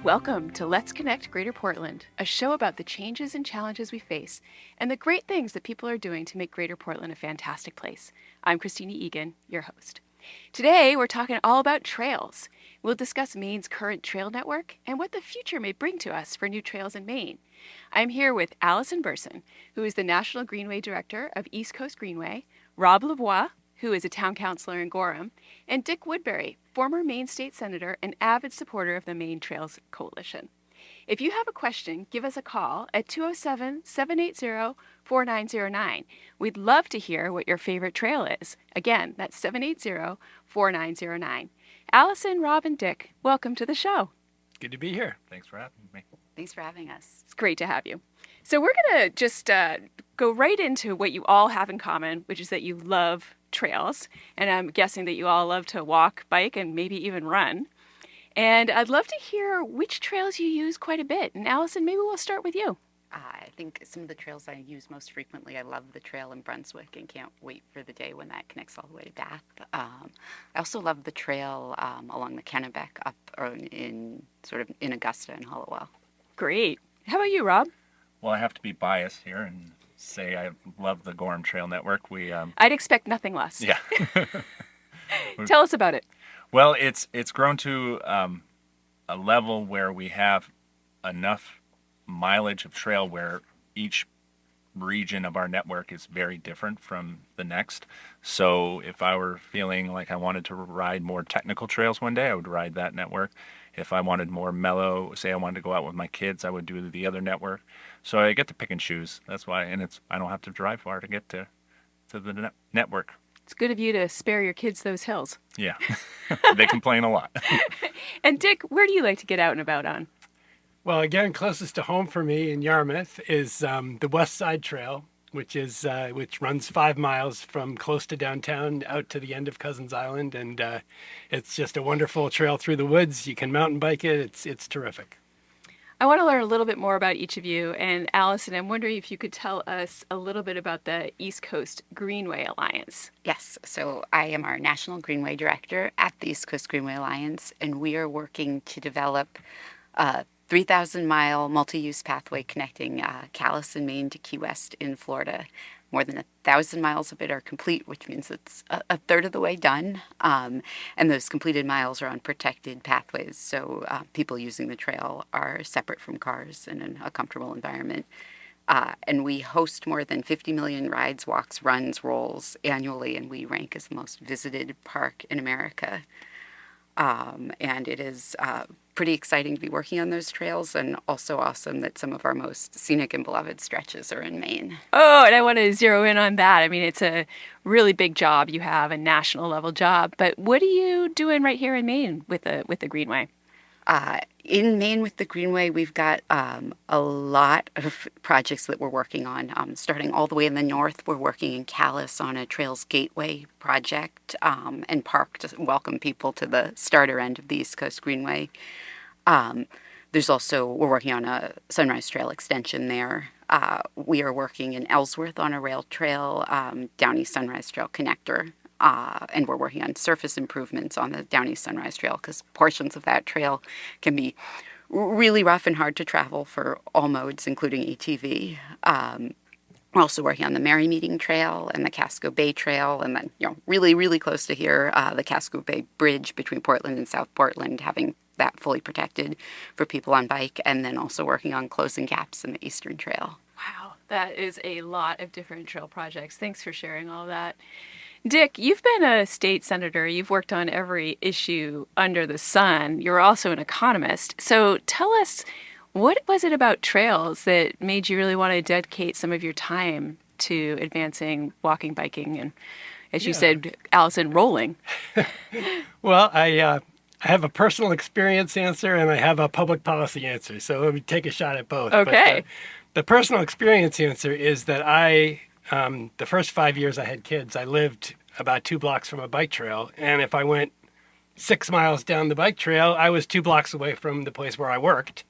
Welcome to Let's Connect Greater Portland, a show about the changes and challenges we face and the great things that people are doing to make Greater Portland a fantastic place. I'm Christina Egan, your host. Today, we're talking all about trails. We'll discuss Maine's current trail network and what the future may bring to us for new trails in Maine. I'm here with Allison Burson, who is the National Greenway Director of East Coast Greenway, Rob Lavoie, who is a town councilor in Gorham, and Dick Woodbury, former Maine State Senator and avid supporter of the Maine Trails Coalition. If you have a question, give us a call at 207-780-4909. We'd love to hear what your favorite trail is. Again, that's 780-4909. Allison, Rob, and Dick, welcome to the show. Good to be here. Thanks for having me. Thanks for having us. It's great to have you. So we're going to just go right into what you all have in common, which is that you love trails. And I'm guessing that you all love to walk, bike, and maybe even run. And I'd love to hear which trails you use quite a bit. And Allison, maybe we'll start with you. I think some of the trails I use most frequently, I love the trail in Brunswick and can't wait for the day when that connects all the way to Bath. I also love the trail along the Kennebec up in Augusta and Hollowell. Great. How about you, Rob? Well, I have to be biased here and say I love the Gorham Trail Network. I'd expect nothing less. Yeah. Tell us about it. Well, it's grown to a level where we have enough mileage of trail where each region of our network is very different from the next. So if I were feeling like I wanted to ride more technical trails one day, I would ride that network. If I wanted more mellow, say I wanted to go out with my kids, I would do the other network. So I get to pick and choose. That's why, and I don't have to drive far to get to the network. It's good of you to spare your kids those hills. Yeah, they complain a lot. And Dick, where do you like to get out and about on? Well, again, closest to home for me in Yarmouth is the West Side Trail, which runs 5 miles from close to downtown out to the end of Cousins Island, and it's just a wonderful trail through the woods. You can mountain bike it. It's terrific. I want to learn a little bit more about each of you. And Allison, I'm wondering if you could tell us a little bit about the East Coast Greenway Alliance. Yes, so I am our National Greenway Director at the East Coast Greenway Alliance, and we are working to develop a 3,000-mile multi-use pathway connecting Calais in Maine to Key West in Florida. More than 1,000 miles of it are complete, which means it's a third of the way done. And those completed miles are on protected pathways, so people using the trail are separate from cars and in a comfortable environment. And we host more than 50 million rides, walks, runs, rolls annually, and we rank as the most visited park in America. And it is pretty exciting to be working on those trails, and also awesome that some of our most scenic and beloved stretches are in Maine. Oh, and I want to zero in on that. I mean, it's a really big job you have, a national level job. But what are you doing right here in Maine with the Greenway? In Maine with the Greenway, we've got a lot of projects that we're working on. Starting all the way in the north, we're working in Calais on a Trails Gateway project and park to welcome people to the starter end of the East Coast Greenway. We're working on a Sunrise Trail extension there. We are working in Ellsworth on a rail trail, Down East Sunrise Trail connector. And we're working on surface improvements on the Down East Sunrise Trail because portions of that trail can be really rough and hard to travel for all modes, including ATV. We're also working on the Merry Meeting Trail and the Casco Bay Trail, and then, really, really close to here, the Casco Bay Bridge between Portland and South Portland, having that fully protected for people on bike, and then also working on closing gaps in the Eastern Trail. Wow, that is a lot of different trail projects. Thanks for sharing all that. Dick, you've been a state senator. You've worked on every issue under the sun. You're also an economist. So tell us, what was it about trails that made you really want to dedicate some of your time to advancing walking, biking, and, as you said, Allison, rolling? Well, I have a personal experience answer and I have a public policy answer. So let me take a shot at both. Okay. But, the personal experience answer is that the first 5 years I had kids, I lived about 2 blocks from a bike trail. And if I went 6 miles down the bike trail, I was 2 blocks away from the place where I worked.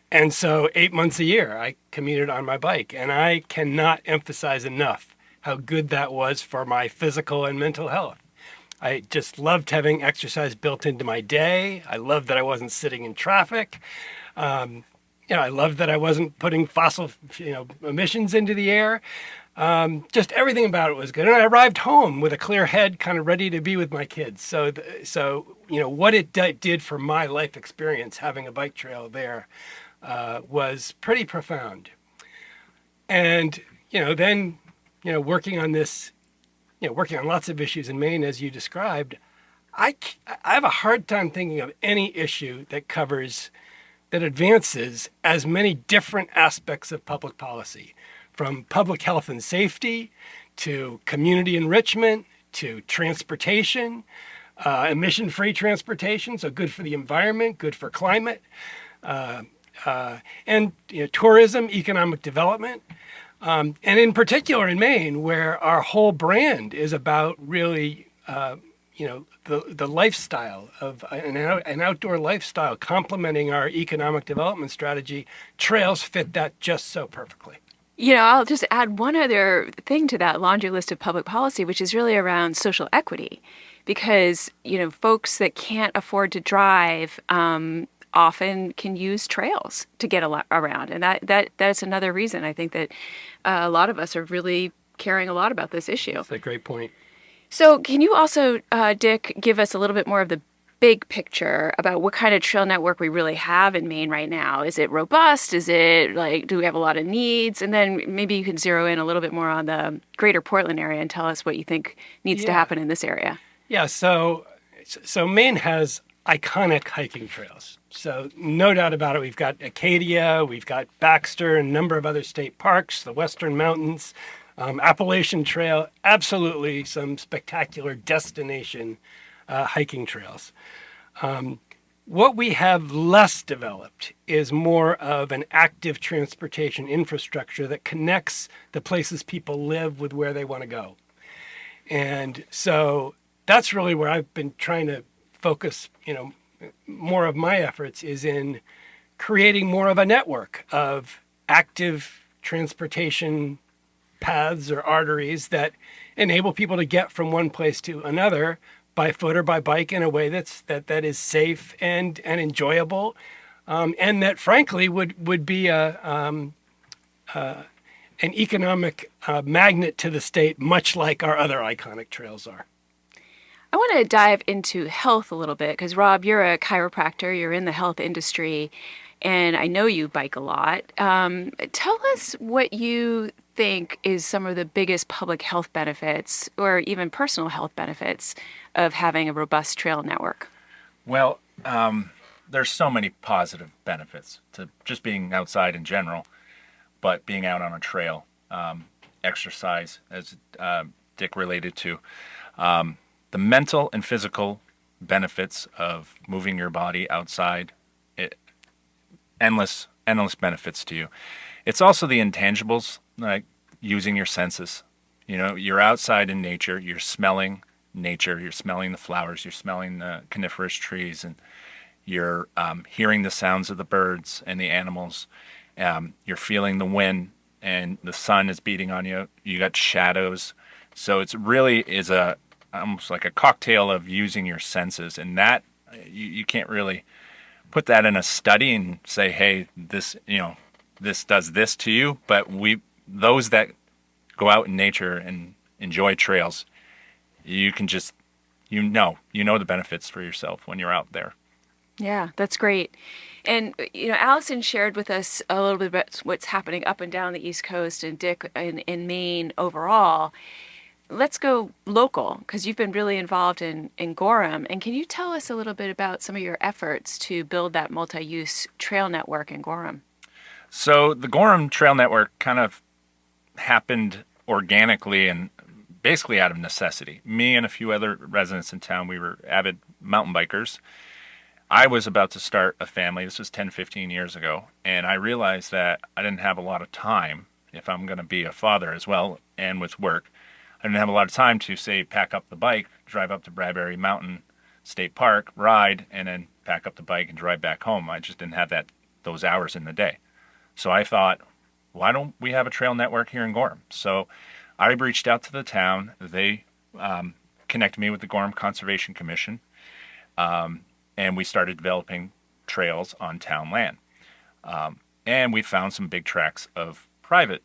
And so 8 months a year, I commuted on my bike. And I cannot emphasize enough how good that was for my physical and mental health. I just loved having exercise built into my day. I loved that I wasn't sitting in traffic. I loved that I wasn't putting fossil, emissions into the air. Just everything about it was good. And I arrived home with a clear head, kind of ready to be with my kids. So what it did for my life experience, having a bike trail there, was pretty profound. And, then, working on this, working on lots of issues in Maine, as you described, I have a hard time thinking of any issue that advances as many different aspects of public policy, from public health and safety to community enrichment to transportation, emission-free transportation, so good for the environment, good for climate, and tourism, economic development. And in particular in Maine, where our whole brand is about really, the lifestyle of an outdoor lifestyle complementing our economic development strategy, trails fit that just so perfectly. I'll just add one other thing to that laundry list of public policy, which is really around social equity, because, folks that can't afford to drive often can use trails to get around. And that's another reason I think that a lot of us are really caring a lot about this issue. That's a great point. So can you also, Dick, give us a little bit more of the big picture about what kind of trail network we really have in Maine right now? Is it robust? Is it do we have a lot of needs? And then maybe you can zero in a little bit more on the greater Portland area and tell us what you think needs to happen in this area. Yeah, so Maine has iconic hiking trails. So no doubt about it, we've got Acadia, we've got Baxter, and a number of other state parks, the Western Mountains, Appalachian Trail, absolutely some spectacular destination hiking trails. What we have less developed is more of an active transportation infrastructure that connects the places people live with where they want to go. And so that's really where I've been trying to focus, more of my efforts is in creating more of a network of active transportation paths or arteries that enable people to get from one place to another by foot or by bike in a way that is safe and enjoyable, and that frankly would be an economic magnet to the state, much like our other iconic trails are. I want to dive into health a little bit because, Rob, you're a chiropractor, you're in the health industry, and I know you bike a lot. Tell us what you think is some of the biggest public health benefits or even personal health benefits of having a robust trail network. Well, there's so many positive benefits to just being outside in general, but being out on a trail, exercise, as Dick related to, the mental and physical benefits of moving your body outside, endless benefits to you. It's also the intangibles, like using your senses. You're outside in nature, you're smelling nature, you're smelling the flowers, you're smelling the coniferous trees, and you're hearing the sounds of the birds and the animals. You're feeling the wind, and the sun is beating on you. You got shadows. So it's really is almost like a cocktail of using your senses, and that you can't really put that in a study and say, hey, this does this to you. But those that go out in nature and enjoy trails, you can just know the benefits for yourself when you're out there. Yeah, that's great. And Allison shared with us a little bit about what's happening up and down the East Coast, and Dick in Maine overall. Let's go local, because you've been really involved in Gorham. And can you tell us a little bit about some of your efforts to build that multi-use trail network in Gorham? So the Gorham Trail Network kind of happened organically and basically out of necessity. Me and a few other residents in town, we were avid mountain bikers. I was about to start a family. This was 10, 15 years ago. And I realized that I didn't have a lot of time if I'm going to be a father as well, and with work. I didn't have a lot of time to, say, pack up the bike, drive up to Bradbury Mountain State Park, ride, and then pack up the bike and drive back home. I just didn't have those hours in the day. So I thought, why don't we have a trail network here in Gorham? So I reached out to the town. They connected me with the Gorham Conservation Commission, and we started developing trails on town land. And we found some big tracts of private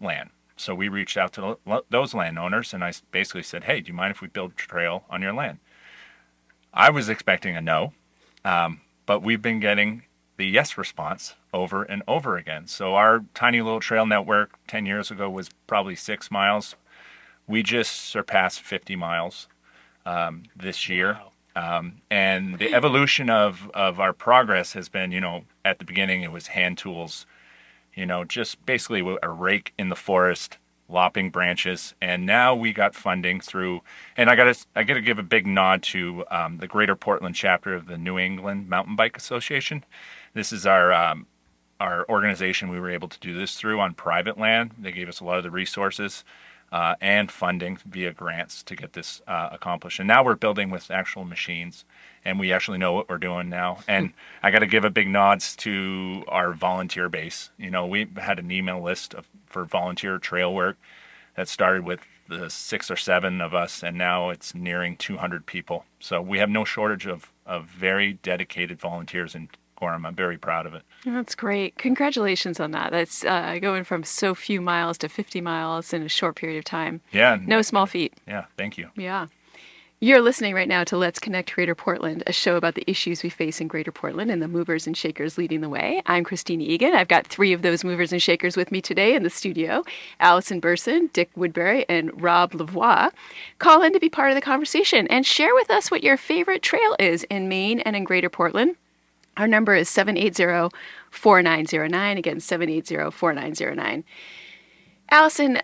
land. So we reached out to those landowners, and I basically said, hey, do you mind if we build a trail on your land? I was expecting a no, but we've been getting the yes response over and over again. So our tiny little trail network 10 years ago was probably 6 miles. We just surpassed 50 miles this year. Wow. And the evolution of our progress has been, at the beginning it was hand tools, just basically a rake in the forest, lopping branches. And now we got funding through, and I gotta give a big nod to the Greater Portland chapter of the New England Mountain Bike Association. This is our organization we were able to do this through on private land. They gave us a lot of the resources and funding via grants to get this accomplished. And now we're building with actual machines, and we actually know what we're doing now. And I got to give a big nods to our volunteer base. We had an email list for volunteer trail work that started with the 6 or 7 of us, and now it's nearing 200 people. So we have no shortage of very dedicated volunteers in Gorham. I'm very proud of it. That's great. Congratulations on that. That's going from so few miles to 50 miles in a short period of time. Yeah. No small feat. Yeah, thank you. Yeah. You're listening right now to Let's Connect Greater Portland, a show about the issues we face in Greater Portland and the movers and shakers leading the way. I'm Christine Egan. I've got 3 of those movers and shakers with me today in the studio: Allison Burson, Dick Woodbury, and Rob Lavoie. Call in to be part of the conversation and share with us what your favorite trail is in Maine and in Greater Portland. Our number is 780-4909. Again, 780-4909. Allison,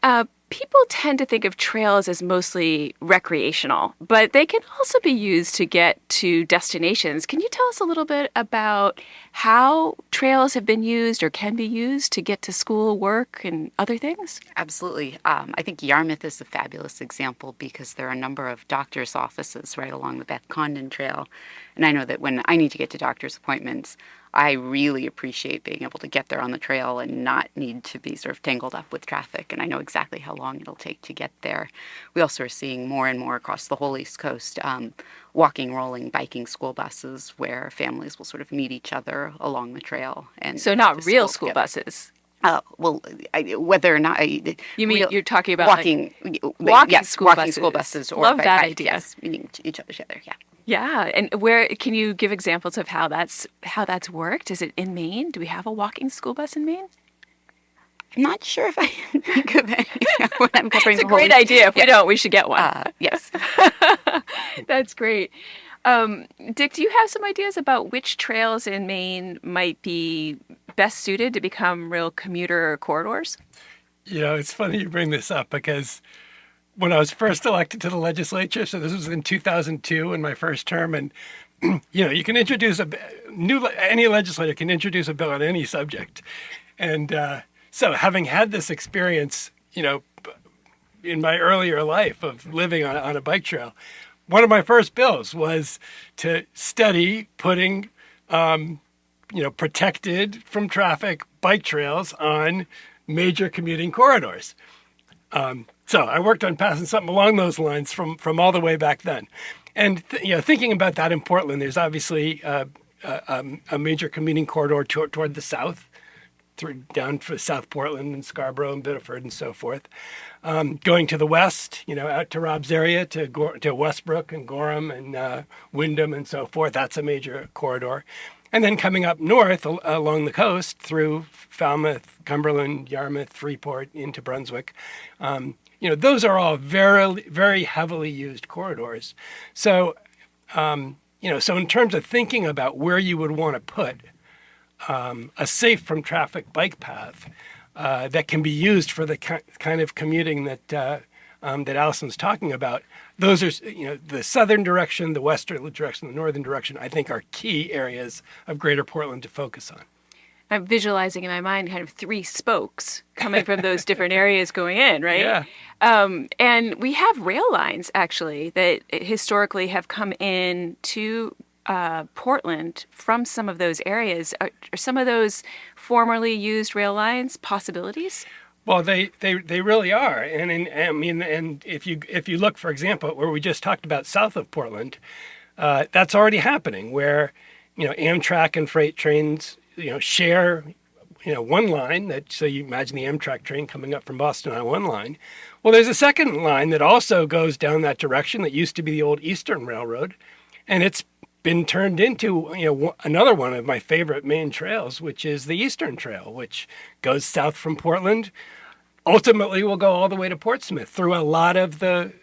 people tend to think of trails as mostly recreational, but they can also be used to get to destinations. Can you tell us a little bit about how trails have been used or can be used to get to school, work, and other things? Absolutely. I think Yarmouth is a fabulous example because there are a number of doctor's offices right along the Beth Condon Trail. And I know that when I need to get to doctor's appointments, I really appreciate being able to get there on the trail and not need to be sort of tangled up with traffic. And I know exactly how long it'll take to get there. We also are seeing more and more across the whole East Coast walking, rolling, biking school buses where families will sort of meet each other along the trail. And So not real school buses. Whether or not You mean you're talking about walking, walking school buses, or Love by that bike, idea. yes, meeting each other. Yeah. Yeah, and where can you give examples of how that's worked? Is it in Maine? Do we have a walking school bus in Maine? I'm not sure if I can think of any when I'm covering It's a the whole great idea. If we don't, we should get one. Yes. That's great. Dick, do you have some ideas about which trails in Maine might be best suited to become real commuter corridors? It's funny you bring this up because when I was first elected to the legislature, so this was in 2002 in my first term, and you can introduce any legislator can introduce a bill on any subject, and so having had this experience, in my earlier life of living on a bike trail, one of my first bills was to study putting, protected from traffic bike trails on major commuting corridors. So I worked on passing something along those lines from all the way back then. And, thinking about that in Portland, there's obviously a major commuting corridor toward the south, down to South Portland and Scarborough and Biddeford and so forth. Going to the west, out to Rob's area, to Westbrook and Gorham and Wyndham and so forth. That's a major corridor. And then coming up north along the coast through Falmouth, Cumberland, Yarmouth, Freeport, into Brunswick. Those are all very, very heavily used corridors. So, so in terms of thinking about where you would want to put a safe from traffic bike path that can be used for the kind of commuting that Allison's talking about, those are, the southern direction, the western direction, the northern direction, I think are key areas of Greater Portland to focus on. I'm visualizing in my mind kind of 3 spokes coming from those different areas going in, right? Yeah. And we have rail lines, actually, that historically have come in to Portland from some of those areas. Are some of those formerly used rail lines possibilities? Well, they really are, and if you look, for example, where we just talked about south of Portland, that's already happening, where Amtrak and freight trains share one line. That so you imagine the Amtrak train coming up from Boston on one line. Well, there's a second line that also goes down that direction that used to be the old Eastern Railroad, and it's been turned into another one of my favorite Maine trails, which is the Eastern Trail, which goes south from Portland. Ultimately, will go all the way to Portsmouth through a lot of the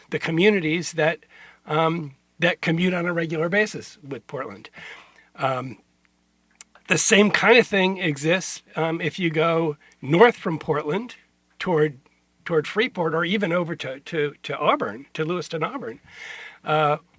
communities that commute on a regular basis with Portland. The same kind of thing exists if you go north from Portland toward Freeport, or even over to Auburn, to Lewiston, Auburn,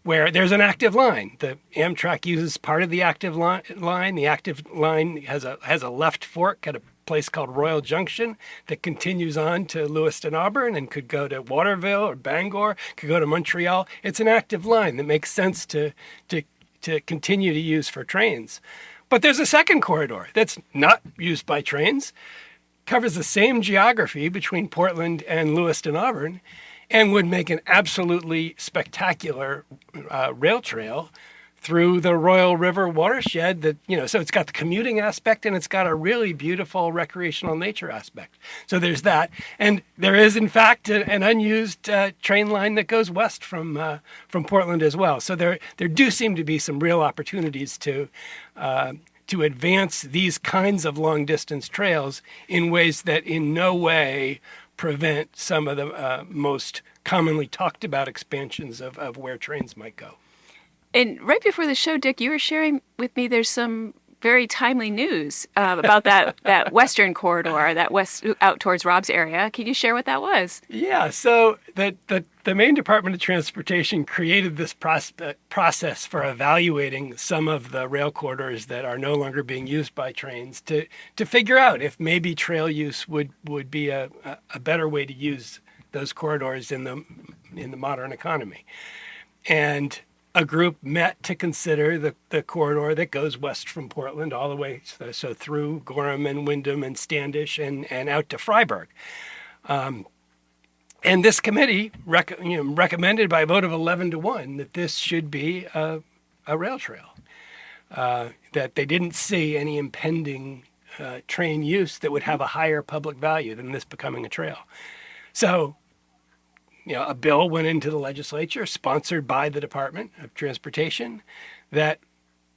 where there's an active line. The Amtrak uses part of the active line. The active line has a left fork at a place called Royal Junction that continues on to Lewiston, Auburn, and could go to Waterville or Bangor, could go to Montreal. It's an active line that makes sense to continue to use for trains. But there's a second corridor that's not used by trains, covers the same geography between Portland and Lewiston, Auburn, and would make an absolutely spectacular rail trail through the Royal River watershed. So it's got the commuting aspect, and it's got a really beautiful recreational nature aspect. So there's that, and there is in fact an unused train line that goes west from Portland as well. So there do seem to be some real opportunities to advance these kinds of long distance trails in ways that in no way prevent some of the most commonly talked about expansions of where trains might go. And right before the show, Dick, you were sharing with me there's some very timely news about that western corridor, that west out towards Rob's area. Can you share what that was? Yeah, so the Maine Department of Transportation created this process for evaluating some of the rail corridors that are no longer being used by trains to figure out if maybe trail use would be a better way to use those corridors in the modern economy. And a group met to consider the corridor that goes west from Portland all the way so through Gorham and Windham and Standish and out to Freiburg. And this committee recommended by a vote of 11-1 that this should be a rail trail, that they didn't see any impending train use that would have a higher public value than this becoming a trail. So a bill went into the legislature sponsored by the Department of Transportation that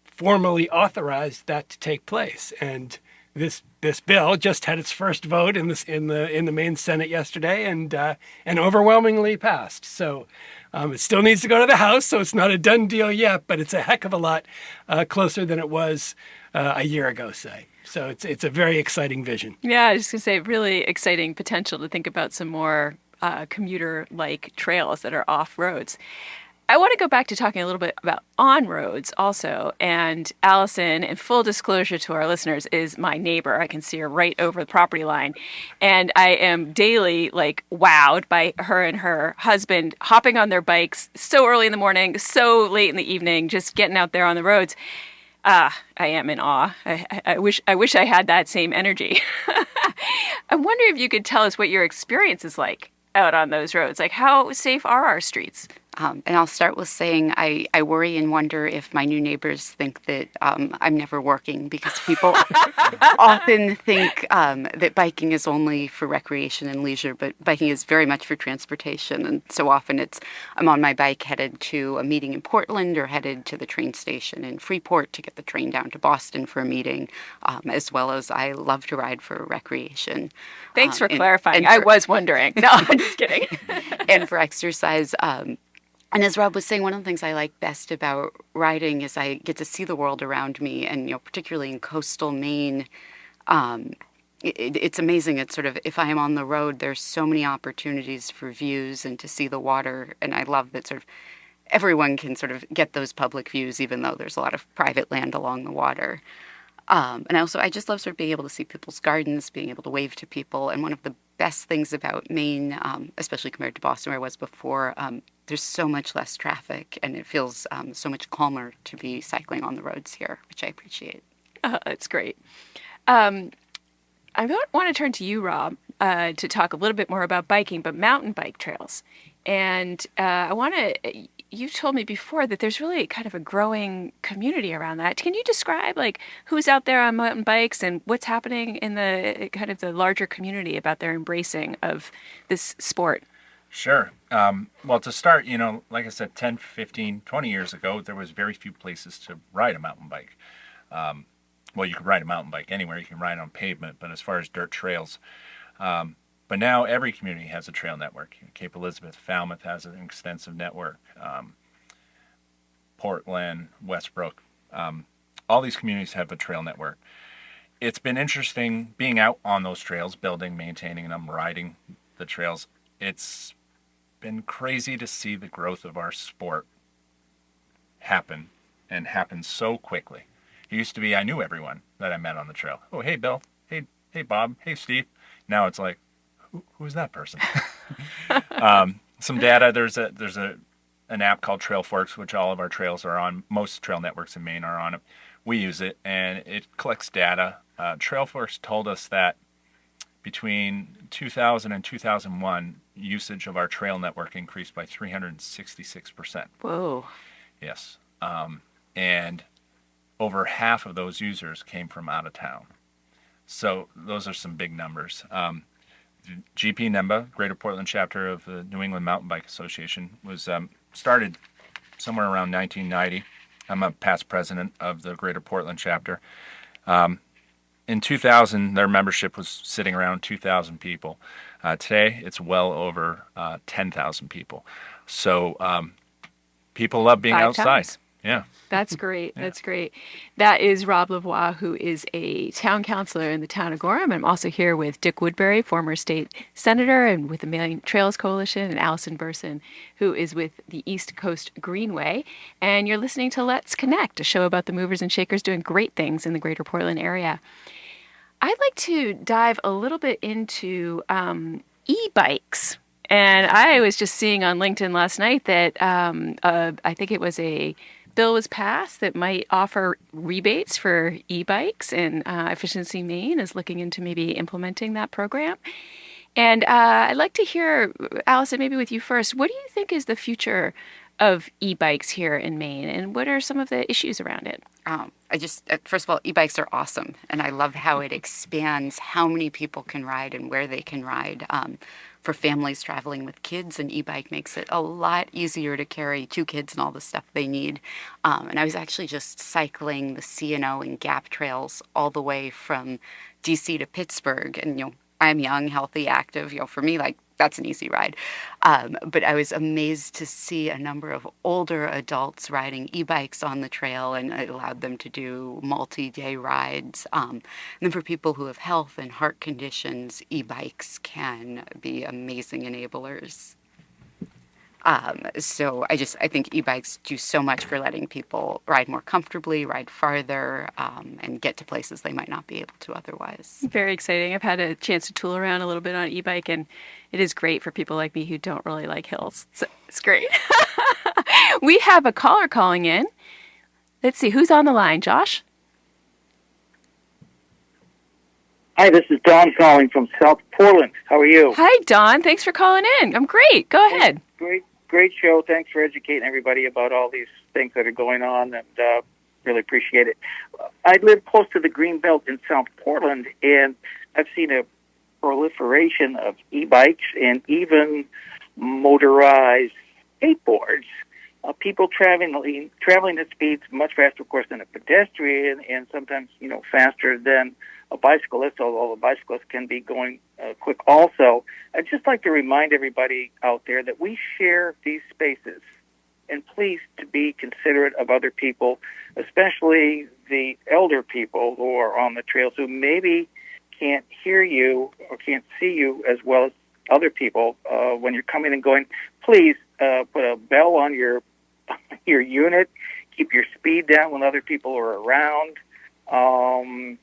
formally authorized that to take place. And this bill just had its first vote in the Maine Senate yesterday and overwhelmingly passed. So it still needs to go to the House, so it's not a done deal yet, but it's a heck of a lot closer than it was a year ago, say. So it's a very exciting vision. Yeah, I was just going to say, really exciting potential to think about some more commuter-like trails that are off roads. I want to go back to talking a little bit about on roads also. And Allison, in full disclosure to our listeners, is my neighbor. I can see her right over the property line. And I am daily wowed by her and her husband hopping on their bikes so early in the morning, so late in the evening, just getting out there on the roads. I am in awe. I wish I had that same energy. I wonder if you could tell us what your experience is like out on those roads. How safe are our streets? And I'll start with saying I worry and wonder if my new neighbors think that I'm never working, because people often think that biking is only for recreation and leisure, but biking is very much for transportation. And so often I'm on my bike headed to a meeting in Portland or headed to the train station in Freeport to get the train down to Boston for a meeting, as well as I love to ride for recreation. Thanks for clarifying. I was wondering. No, I'm just kidding. And for exercise. And as Rob was saying, one of the things I like best about riding is I get to see the world around me, and particularly in coastal Maine, it's amazing. It's sort of, if I am on the road, there's so many opportunities for views and to see the water, and I love that sort of everyone can sort of get those public views, even though there's a lot of private land along the water. And I just love sort of being able to see people's gardens, being able to wave to people, and one of the best things about Maine, especially compared to Boston where I was before, there's so much less traffic, and it feels so much calmer to be cycling on the roads here, which I appreciate. That's great. I want to turn to you, Rob, to talk a little bit more about biking, but mountain bike trails. And you've told me before that there's really kind of a growing community around that. Can you describe like who's out there on mountain bikes and what's happening in the kind of the larger community about their embracing of this sport? Sure. Well, to start, like I said, 10, 15, 20 years ago, there was very few places to ride a mountain bike. Well, you can ride a mountain bike anywhere. You can ride on pavement, but as far as dirt trails, but now every community has a trail network. Cape Elizabeth, Falmouth has an extensive network. Portland, Westbrook, all these communities have a trail network. It's been interesting being out on those trails, building, maintaining them, riding the trails. It's been crazy to see the growth of our sport happen so quickly. It used to be I knew everyone that I met on the trail. Oh, hey, Bill. Hey, Bob. Hey, Steve. Now it's like, who's that person? Some data. There's an app called Trail Forks, which all of our trails are on. Most trail networks in Maine are on it. We use it, and it collects data. Trail Forks told us that between 2000 and 2001, usage of our trail network increased by 366%. Whoa. Yes. And over half of those users came from out of town. So those are some big numbers. GP NEMBA, Greater Portland chapter of the New England Mountain Bike Association, was started somewhere around 1990. I'm a past president of the Greater Portland chapter. In 2000, their membership was sitting around 2,000 people. Today, it's well over 10,000 people. So people love being 5 outside. times. Yeah. That's great. Yeah. That's great. That is Rob Lavoie, who is a town councilor in the town of Gorham. I'm also here with Dick Woodbury, former state senator and with the Maine Trails Coalition, and Allison Burson, who is with the East Coast Greenway. And you're listening to Let's Connect, a show about the movers and shakers doing great things in the Greater Portland area. I'd like to dive a little bit into e-bikes. And I was just seeing on LinkedIn last night that I think it was a bill was passed that might offer rebates for e-bikes, and Efficiency Maine is looking into maybe implementing that program. And I'd like to hear, Allison, maybe with you first, what do you think is the future of e-bikes here in Maine, and what are some of the issues around it? First of all, e-bikes are awesome, and I love how it expands how many people can ride and where they can ride. For families traveling with kids, an e-bike makes it a lot easier to carry 2 kids and all the stuff they need. And I was actually just cycling the C&O and Gap trails all the way from DC to Pittsburgh. And, I'm young, healthy, active. For me, that's an easy ride. But I was amazed to see a number of older adults riding e-bikes on the trail, and it allowed them to do multi-day rides. And then for people who have health and heart conditions, e-bikes can be amazing enablers. So I think e-bikes do so much for letting people ride more comfortably, ride farther, and get to places they might not be able to otherwise. Very exciting. I've had a chance to tool around a little bit on e-bike, and it is great for people like me who don't really like hills. So it's great. We have a caller calling in. Let's see, who's on the line? Josh? Hi, this is Don calling from South Portland. How are you? Hi, Don. Thanks for calling in. I'm great. Go ahead. Great show. Thanks for educating everybody about all these things that are going on, and really appreciate it. I live close to the Greenbelt in South Portland, and I've seen a proliferation of e-bikes and even motorized skateboards. People traveling at speeds much faster, of course, than a pedestrian, and sometimes faster than a bicyclist, although a bicyclist can be going quick also. I'd just like to remind everybody out there that we share these spaces, and please to be considerate of other people, especially the elder people who are on the trails who maybe can't hear you or can't see you as well as other people when you're coming and going. Please put a bell on your unit, keep your speed down when other people are around.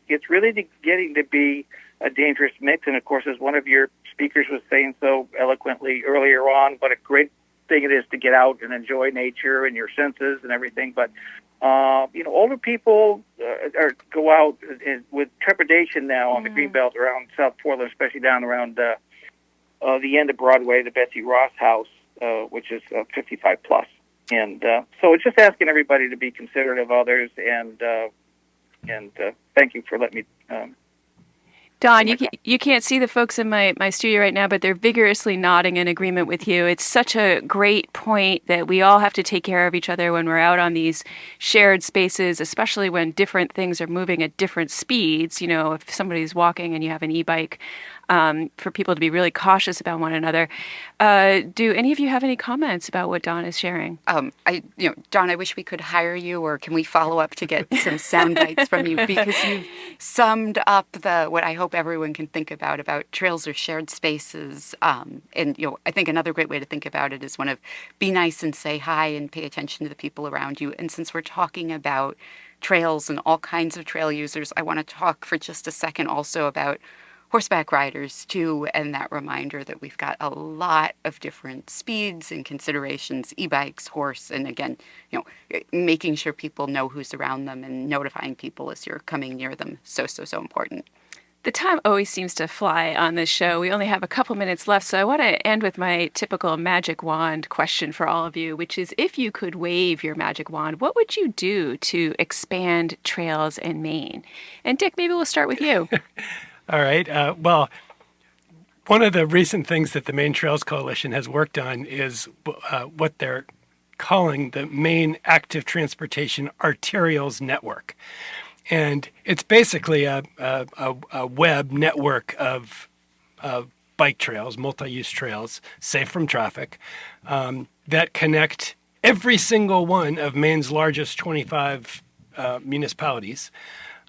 It's really getting to be a dangerous mix, and of course, as one of your speakers was saying so eloquently earlier on, what a great thing it is to get out and enjoy nature and your senses and everything. But Older people go out with trepidation now on the Greenbelt around South Portland, especially down around the end of Broadway, the Betsy Ross House, which is 55 plus. And so it's just asking everybody to be considerate of others, and thank you for letting me. Don, you can't see the folks in my studio right now, but they're vigorously nodding in agreement with you. It's such a great point that we all have to take care of each other when we're out on these shared spaces, especially when different things are moving at different speeds. If somebody's walking and you have an e-bike, for people to be really cautious about one another. Do any of you have any comments about what Don is sharing? Don, I wish we could hire you, or can we follow up to get some sound bites from you, because you've summed up what I hope everyone can think about trails or shared spaces. And I think another great way to think about it is one of be nice and say hi and pay attention to the people around you. And since we're talking about trails and all kinds of trail users, I want to talk for just a second also about horseback riders too, and that reminder that we've got a lot of different speeds and considerations, e-bikes, horse, and again, making sure people know who's around them and notifying people as you're coming near them. So important. The time always seems to fly on this show. We only have a couple minutes left, so I want to end with my typical magic wand question for all of you, which is, if you could wave your magic wand, what would you do to expand trails in Maine? And Dick, maybe we'll start with you. All right. Well, one of the recent things that the Maine Trails Coalition has worked on is what they're calling the Maine Active Transportation Arterials Network. And it's basically a web network of bike trails, multi-use trails, safe from traffic, that connect every single one of Maine's largest 25 municipalities,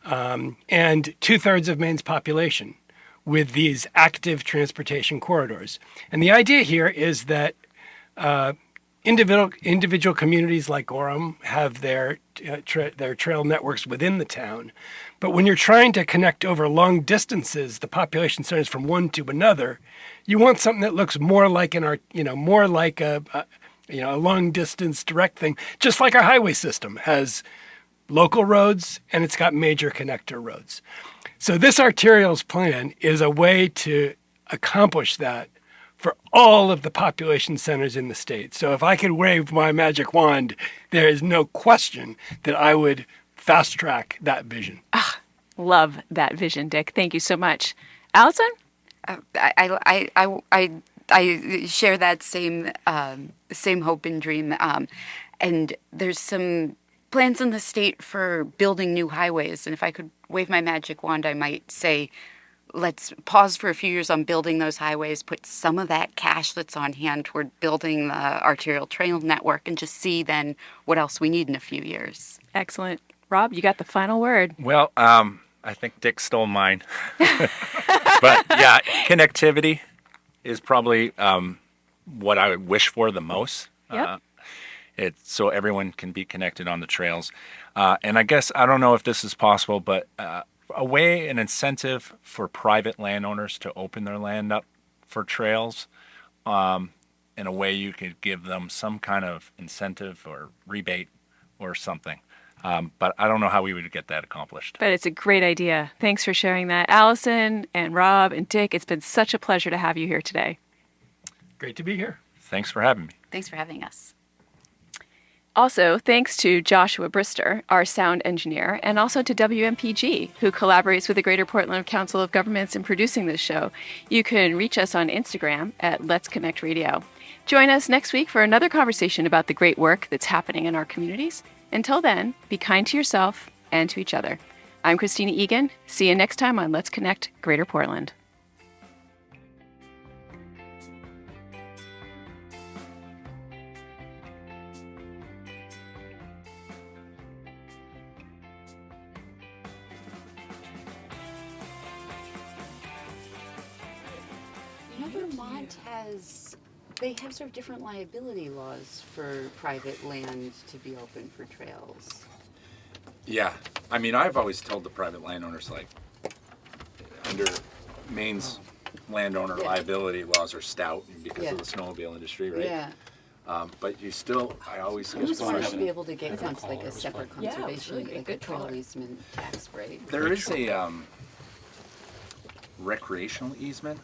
and 2/3 of Maine's population with these active transportation corridors. And the idea here is that individual communities like Gorham have their trail networks within the town. But when you're trying to connect over long distances, the population centers from one to another, you want something that looks more like a long distance direct thing, just like our highway system has local roads, and it's got major connector roads. So this arterials plan is a way to accomplish that for all of the population centers in the state. So if I could wave my magic wand, there is no question that I would fast track that vision. Love that vision, Dick. Thank you so much. Allison? I share that same hope and dream. And there's some plans in the state for building new highways. And if I could wave my magic wand, I might say, let's pause for a few years on building those highways, put some of that cash that's on hand toward building the arterial trail network, and just see then what else we need in a few years. Excellent. Rob, you got the final word. Well, I think Dick stole mine. But yeah, connectivity is probably what I would wish for the most. Yep. So everyone can be connected on the trails. And I guess, I don't know if this is possible, but an incentive for private landowners to open their land up for trails, in a way you could give them some kind of incentive or rebate or something. But I don't know how we would get that accomplished. But it's a great idea. Thanks for sharing that. Allison and Rob and Dick, it's been such a pleasure to have you here today. Great to be here. Thanks for having me. Thanks for having us. Also, thanks to Joshua Brister, our sound engineer, and also to WMPG, who collaborates with the Greater Portland Council of Governments in producing this show. You can reach us on Instagram at Let's Connect Radio. Join us next week for another conversation about the great work that's happening in our communities. Until then, be kind to yourself and to each other. I'm Christina Egan. See you next time on Let's Connect Greater Portland. Vermont they have sort of different liability laws for private land to be open for trails. Yeah, I mean, I've always told the private landowners, like, under Maine's landowner liability laws are stout because of the snowmobile industry, right? Yeah. But you still, I always I get just wanted to be questioned. able to get like a separate Yeah, it was conservation, really like a good trail color. easement tax break. There is a recreational easement